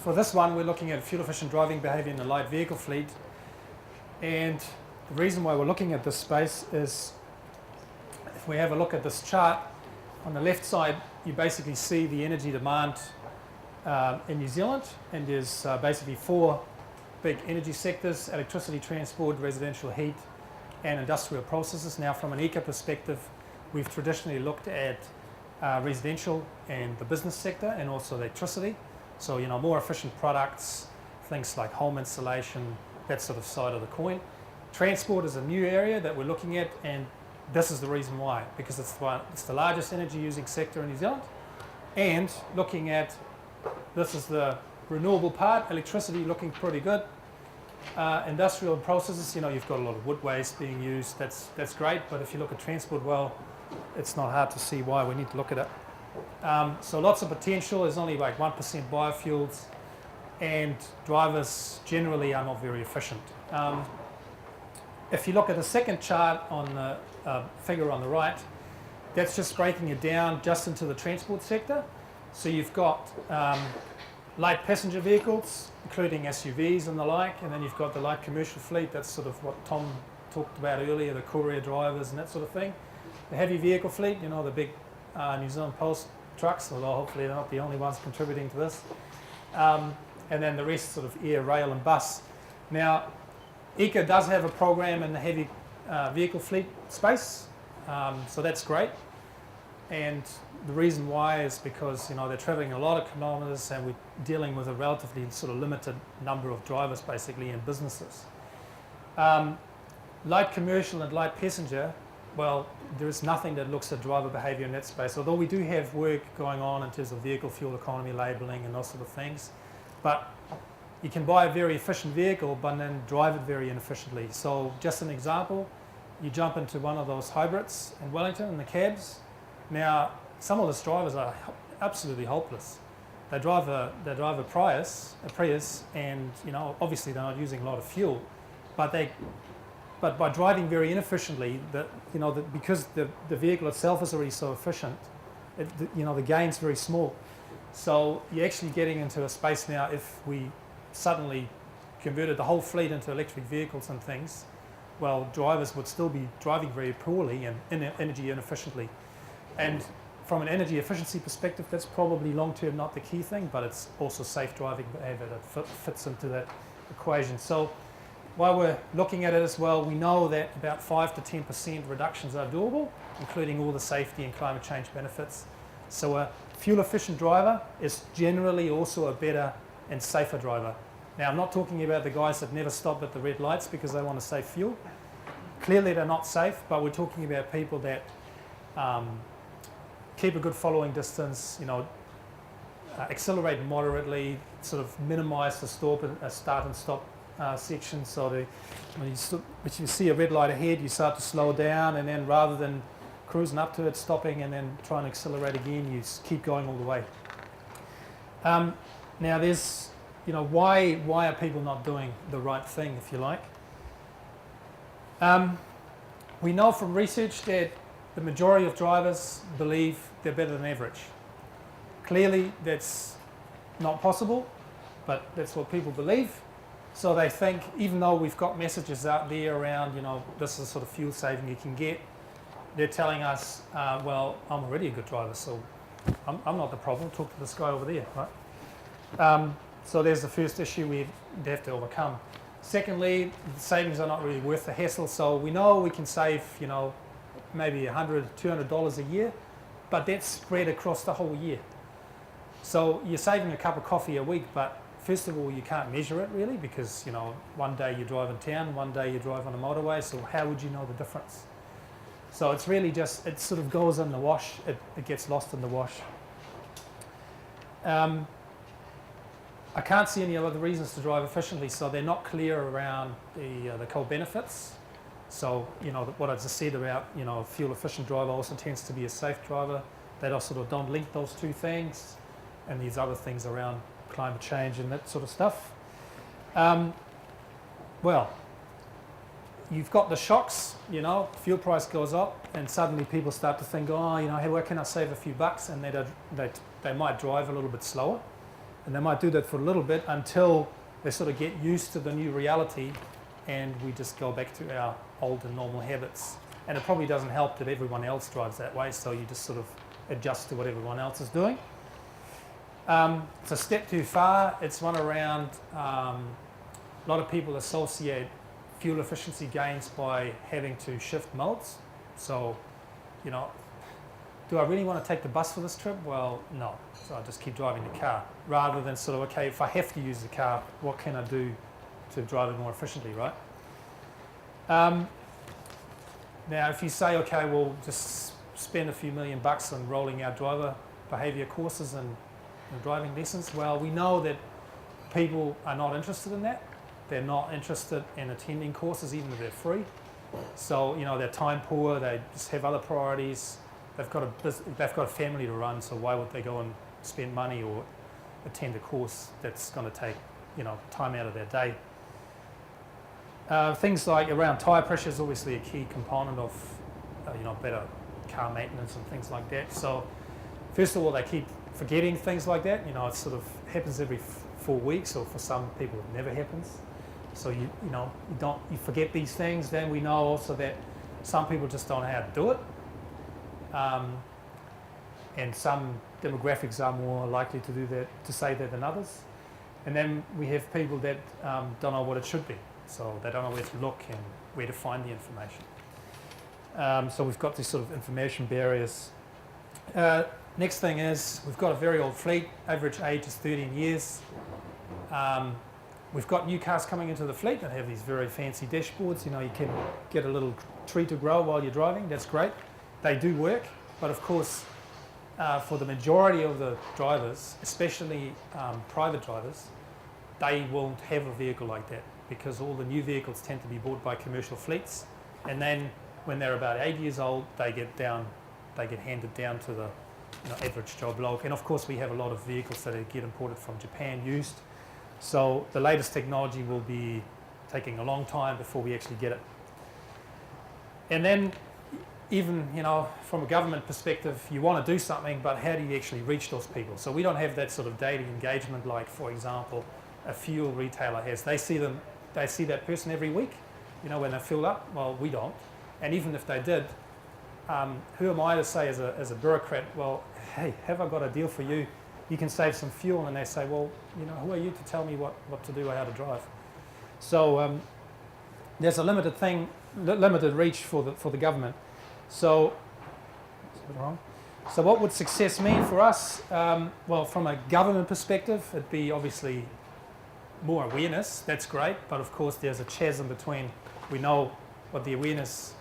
for this one, we're looking at fuel-efficient driving behaviour in the light vehicle fleet. And the reason why we're looking at this space is, if we have a look at this chart, on the left side, you basically see the energy demand in New Zealand, and there's basically 4 big energy sectors: electricity, transport, residential heat, and industrial processes. Now, from an eco perspective, we've traditionally looked at residential and the business sector, and also electricity. So, more efficient products, things like home insulation, that sort of side of the coin. Transport is a new area that we're looking at, and this is the reason why, because it's the largest energy using sector in New Zealand. And looking at, this is the renewable part, electricity looking pretty good. Industrial processes, you've got a lot of wood waste being used, that's great, but if you look at transport, well, it's not hard to see why we need to look at it. So lots of potential. There's only like 1% biofuels, and drivers generally are not very efficient. If you look at the second chart on the figure on the right, that's just breaking it down just into the transport sector. So you've got light passenger vehicles, including SUVs and the like, and then you've got the light commercial fleet. That's sort of what Tom talked about earlier, the courier drivers and that sort of thing. The heavy vehicle fleet, the big New Zealand Post trucks, although hopefully they're not the only ones contributing to this. And then the rest sort of air, rail and bus. Now, ECA does have a program in the heavy vehicle fleet space, so that's great. And the reason why is because they're travelling a lot of kilometres, and we're dealing with a relatively sort of limited number of drivers basically in businesses. Light commercial and light passenger, well, there is nothing that looks at driver behaviour in that space, although we do have work going on in terms of vehicle fuel economy labelling and those sort of things. But you can buy a very efficient vehicle but then drive it very inefficiently. So just an example, you jump into one of those hybrids in Wellington in the cabs. Now, some of those drivers are absolutely hopeless. They drive a Prius, and obviously they're not using a lot of fuel, but by driving very inefficiently, because the vehicle itself is already so efficient, the gain's very small. So you're actually getting into a space now, if we suddenly converted the whole fleet into electric vehicles and things, well, drivers would still be driving very poorly and energy inefficiently. And from an energy efficiency perspective, that's probably long-term not the key thing, but it's also safe driving behaviour that fits into that equation. So while we're looking at it as well, we know that about 5 to 10% reductions are doable, including all the safety and climate change benefits. So a fuel-efficient driver is generally also a better and safer driver. Now, I'm not talking about the guys that never stop at the red lights because they want to save fuel. Clearly, they're not safe, but we're talking about people that keep a good following distance, accelerate moderately, sort of minimise the start and stop section. So when you see a red light ahead, you start to slow down, and then rather than cruising up to it, stopping, and then trying to accelerate again, you keep going all the way. Now, there's, why are people not doing the right thing, if you like? We know from research that the majority of drivers believe they're better than average. Clearly, that's not possible, but that's what people believe. So they think, even though we've got messages out there around, this is the sort of fuel saving you can get, they're telling us, well, I'm already a good driver, so I'm not the problem. Talk to this guy over there, right? So there's the first issue we have to overcome. Secondly, the savings are not really worth the hassle. So we know we can save, maybe $100, $200 a year, but that's spread across the whole year. So you're saving a cup of coffee a week, but first of all, you can't measure it really because, one day you drive in town, one day you drive on a motorway, so how would you know the difference? So it's really just, it sort of goes in the wash, it gets lost in the wash. I can't see any other reasons to drive efficiently, so they're not clear around the co-benefits. So, what I just said about, a fuel-efficient driver also tends to be a safe driver. They sort of don't link those two things, and these other things around climate change and that sort of stuff. Well, you've got the shocks, fuel price goes up, and suddenly people start to think, hey, where can I save a few bucks? And they might drive a little bit slower. And they might do that for a little bit until they sort of get used to the new reality, and we just go back to our old and normal habits. And it probably doesn't help that everyone else drives that way, so you just sort of adjust to what everyone else is doing. It's a step too far. It's one around, a lot of people associate fuel efficiency gains by having to shift modes. So, you know, do I really want to take the bus for this trip? Well, no. So I just keep driving the car, rather than sort of, okay, if I have to use the car, what can I do to drive it more efficiently, right? Now, if you say, okay, we'll just spend a few $million on rolling out driver behaviour courses and driving lessons, well, we know that people are not interested in that. They're not interested in attending courses, even if they're free. So, you know, they're time poor, they just have other priorities. They've got a family to run, so why would they go and spend money or attend a course that's going to take, you know, time out of their day? Things like around tyre pressure is obviously a key component of, you know, better car maintenance and things like that. So, first of all, they keep forgetting things like that. You know, it sort of happens every 4 weeks, or for some people, it never happens. So you forget these things. Then we know also that some people just don't know how to do it, and some demographics are more likely to do that, to say that, than others. And then we have people that don't know what it should be, so they don't know where to look and where to find the information. So we've got these sort of information barriers. Next thing is we've got a very old fleet. Average age is 13 years. We've got new cars coming into the fleet that have these very fancy dashboards. You know, you can get a little tree to grow while you're driving. That's great. They do work, but of course, for the majority of the drivers, especially private drivers, they won't have a vehicle like that, because all the new vehicles tend to be bought by commercial fleets, and then when they're about 8 years old, they get handed down to the, you know, average Joe bloke. And of course, we have a lot of vehicles that get imported from Japan used. So the latest technology will be taking a long time before we actually get it. And then, even, you know, from a government perspective, you want to do something, but how do you actually reach those people? So we don't have that sort of daily engagement like, for example, a fuel retailer has. They see that person every week, you know, when they fill up. Well, we don't. And even if they did, who am I to say as a bureaucrat, well, hey, have I got a deal for you? You can save some fuel. And they say, well, you know, who are you to tell me what to do or how to drive? So there's a limited reach for the government. So, so what would success mean for us? Well, from a government perspective, it'd be obviously more awareness. That's great. But of course, there's a chasm between, we know what the awareness